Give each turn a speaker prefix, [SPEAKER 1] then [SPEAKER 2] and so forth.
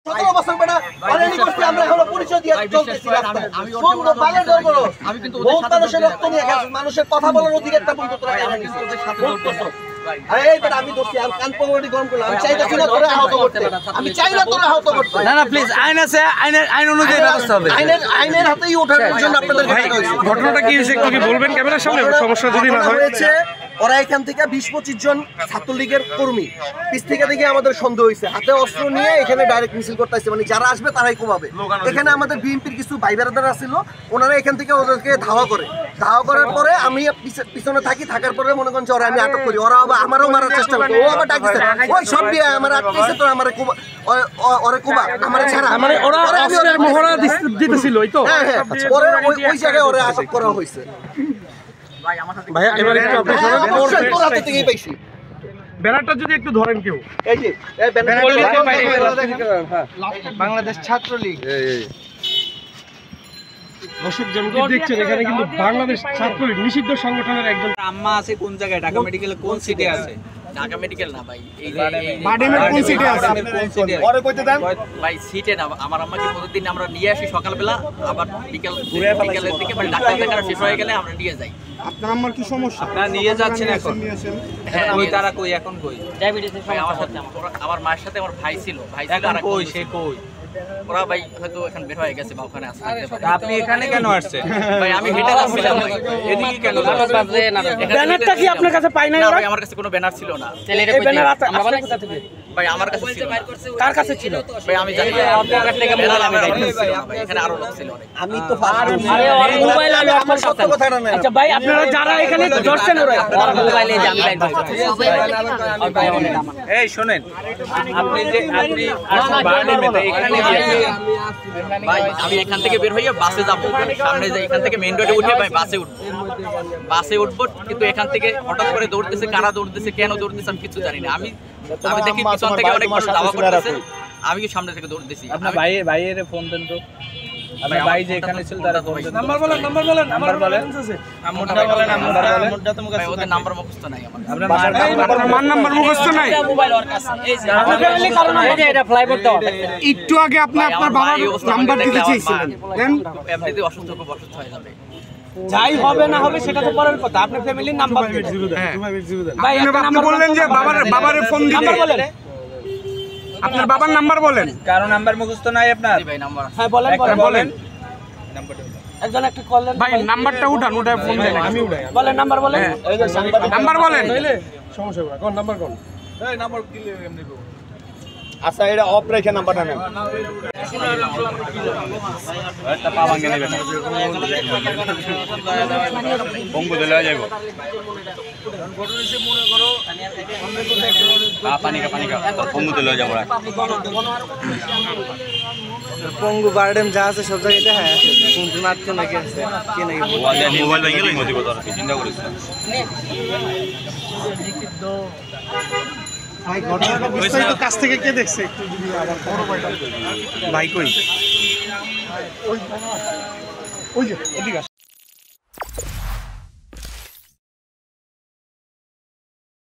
[SPEAKER 1] 17 বছর বেটা বানানি করতে আমরা এখনো পরিচয় দিয়ে চলতেছি রাস্তায়। সুন্দর বালের দরবার আমি কিন্তু ওদের সাথে মানুষের রক্ত নিয়ে গেছে, মানুষের কথা বলার অধিকারটা পর্যন্ত তোরা আমি কিন্তু ওদের সাথে করতেছ। আরে এই বেটা আমি দোস্তি আর কান পগড়ি গরম করলাম, আমি চাইতাছি না তোরা আহত করতে, আমি চাই না তোরা আহত করতে।
[SPEAKER 2] না না প্লিজ, আইন আছে, আইন অনুযায়ী ব্যবস্থা হবে।
[SPEAKER 1] আইনের হাতেই ওঠার জন্য আপনাদেরকে টাকা হইছে।
[SPEAKER 3] ঘটনাটা কি হয়েছে একটু কি বলবেন ক্যামেরার সামনে? সমস্যা যদি না হয়।
[SPEAKER 1] ওরা এখান থেকে 20-25 জন ছাত্রলীগের কর্মী পিছ থেকে দেখে আমাদের সন্দেহ হয়েছে, হাতে অস্ত্র নিয়ে এখানে ডাইরেক্ট মিছিল করতেছে, মানে যারা আসবে তারাই কোমাবে। এখানে আমাদের বিএনপির কিছু ভাই বেরাদার ছিল, ওনারা এখান থেকে ওদেরকে ধাওয়া করার পরে আমি পিছনে থাকার পরে মনে করেন ওরা আমি আটক করি, ওরা আবার আমারও মারার চেষ্টা করছে, ও আবার ডাকছে ওই সব দিয়ে আমার আটকেছে, তো আমার ওরে কুবা আমার ছাড়া
[SPEAKER 3] মানে ওরা অস্ত্রের মহড়া দিতেছিল ওই তো।
[SPEAKER 1] হ্যাঁ হ্যাঁ, পরে ওই জায়গায় ওরে আটক করা হয়েছে।
[SPEAKER 3] ভাইয়া এবার একটু আপনি
[SPEAKER 1] তোর হাতে থেকেই পাইছি।
[SPEAKER 3] ব্যানারটা যদি একটু ধরেন কেউ।
[SPEAKER 1] এই যে
[SPEAKER 2] বাংলাদেশ ছাত্রলীগ
[SPEAKER 3] দর্শক যেমন দেখছেন এখানে কিন্তু বাংলাদেশ ছাত্রলীগ নিষিদ্ধ সংগঠনের একজন
[SPEAKER 2] আম্মা আছে কোন জায়গায়, ঢাকা মেডিকেলে কোন সিটে আছে?
[SPEAKER 4] ঢাকা মেডিকেল না ভাই, এই যে
[SPEAKER 3] বাডেমের কোন সিটে আছে?
[SPEAKER 1] পরে কইতে দেন
[SPEAKER 4] ভাই সিটে না, আমার আম্মাকে প্রতিদিন আমরা নিয়ে আসি সকালবেলা, আবার বিকেলের দিকে মানে ডাক্তার দেখানো শেষ হয়ে গেলে আমরা নিয়ে যাই।
[SPEAKER 3] আপনার আমার কি সমস্যা?
[SPEAKER 2] আপনারা নিয়ে যাচ্ছেন এখন?
[SPEAKER 4] হ্যাঁ,
[SPEAKER 2] ওই তারা কই এখন কই?
[SPEAKER 4] ভাই আমার সাথে আমার মায়ের সাথে আমার ভাই ছিল
[SPEAKER 2] এখন
[SPEAKER 4] আর
[SPEAKER 2] কই সে কই?
[SPEAKER 4] ওরা ভাই হয়তো এখন বের হয়ে গেছে বা ওখানে আছে।
[SPEAKER 2] আপনি এখানে কেন আসছেন?
[SPEAKER 4] ভাই আমি হেঁটে যাচ্ছিলাম,
[SPEAKER 2] এদিকে কেন?
[SPEAKER 3] ব্যানারটা কি আপনার কাছে পাই নাই?
[SPEAKER 4] না ভাই আমার কাছে কোনো ব্যানার ছিল না।
[SPEAKER 3] এই ব্যানার আপনার কোথা থেকে?
[SPEAKER 4] ভাই আমার কাছে ছিল না।
[SPEAKER 3] কার কাছে ছিল?
[SPEAKER 4] ভাই আমি জানি না, পকেট থেকে মোবাইল আমি ছিল না ভাই, এখানে আরো লোক ছিল অনেক।
[SPEAKER 1] আমি তো
[SPEAKER 3] মোবাইল আলো আমার
[SPEAKER 1] সত্য কথা না।
[SPEAKER 3] আচ্ছা ভাই আপনারা যারা এখানে ধরছেন ওরা
[SPEAKER 4] মোবাইলে যে আমি লাইন করছি।
[SPEAKER 2] এই শুনেন, আপনি যে আপনি বাডেমেতে এখানে গিয়েছেন,
[SPEAKER 4] ভাই আমি এখান থেকে বের হয়ে বাসে যাবো, সামনে যে এখান থেকে মেইন রোডে উঠে ভাই বাসে উঠবো, কিন্তু এখান থেকে হঠাৎ করে দৌড়তেছে, কারা দৌড়তেছে, কেন দৌড়তেছে আমি কিছু জানি না। আমি দেখি পিছন থেকে অনেক মানুষ দাওয়া করতেছে, আমি কি সামনে থেকে দৌড়তেছি।
[SPEAKER 2] আপনার ভাইয়ের ফোন দেন তো। আপনার ভাই যে এখানে ছিল তার ফোন দেন।
[SPEAKER 3] নাম্বার বলেন
[SPEAKER 2] নাম্বার বলেন, আম্মুরটা বলেন, আম্মুরটা তো মুখস্থ
[SPEAKER 4] ভাই ওদের
[SPEAKER 2] নাই।
[SPEAKER 4] নাম্বার মুখস্থ নাই আমার।
[SPEAKER 2] আপনার মার নাম্বার মুখস্থ নাই?
[SPEAKER 4] মোবাইল ওর কাছে এই যে
[SPEAKER 2] এটা ফ্লাইবোর্ড দাও।
[SPEAKER 3] একটু আগে আপনি আপনার বাবার নাম্বার দিতে চেয়েছিলেন, দেন
[SPEAKER 4] এমনিতে অসুস্থ হয়ে যাবে।
[SPEAKER 2] যাই হবে না হবে সেটা তো পরের কথা, আপনার ফ্যামিলির নাম্বার দিন।
[SPEAKER 3] ভাই আপনি বললেন যে বাবার ফোন দিতে বলেন, আপনার বাবার নাম্বার বলেন।
[SPEAKER 2] কারো নাম্বার মুখস্থ নাই আপনার?
[SPEAKER 4] জি ভাই নাম্বার আছে।
[SPEAKER 2] হ্যাঁ বলেন
[SPEAKER 3] বলেন
[SPEAKER 2] একজন একটা কল দেন
[SPEAKER 3] ভাই, নাম্বারটা উঠান, উঠায় ফোন দেন। আমি উঠাই
[SPEAKER 2] বলেন নাম্বার বলেন।
[SPEAKER 3] নাম্বার বলেন। সমস্যা হবে কোন নাম্বার কোন?
[SPEAKER 2] এই নাম্বার দিলে এমনি গো।
[SPEAKER 1] আচ্ছা এটা অফ রেখে নাম্বারটা নেন।
[SPEAKER 5] একটা পা ভাঙে নেবে না, পঙ্গু দিলে যাইব। পানি কা পঙ্গু দিলে যাবো।
[SPEAKER 2] পঙ্গু বারডেম যা আছে সব জায়গাতে হ্যাঁ কোন মারতে নাকি আছে কে নাকি
[SPEAKER 5] মোবাইল ভেঙে গেলে মতি কথা কি চিন্তা করিস না।
[SPEAKER 3] ভাই ঘটনাটা বিস্তারিত কাছ থেকে কে দেখছে একটু যদি আমার বড় ভাইটা ভাই কই ওই যে এদিকে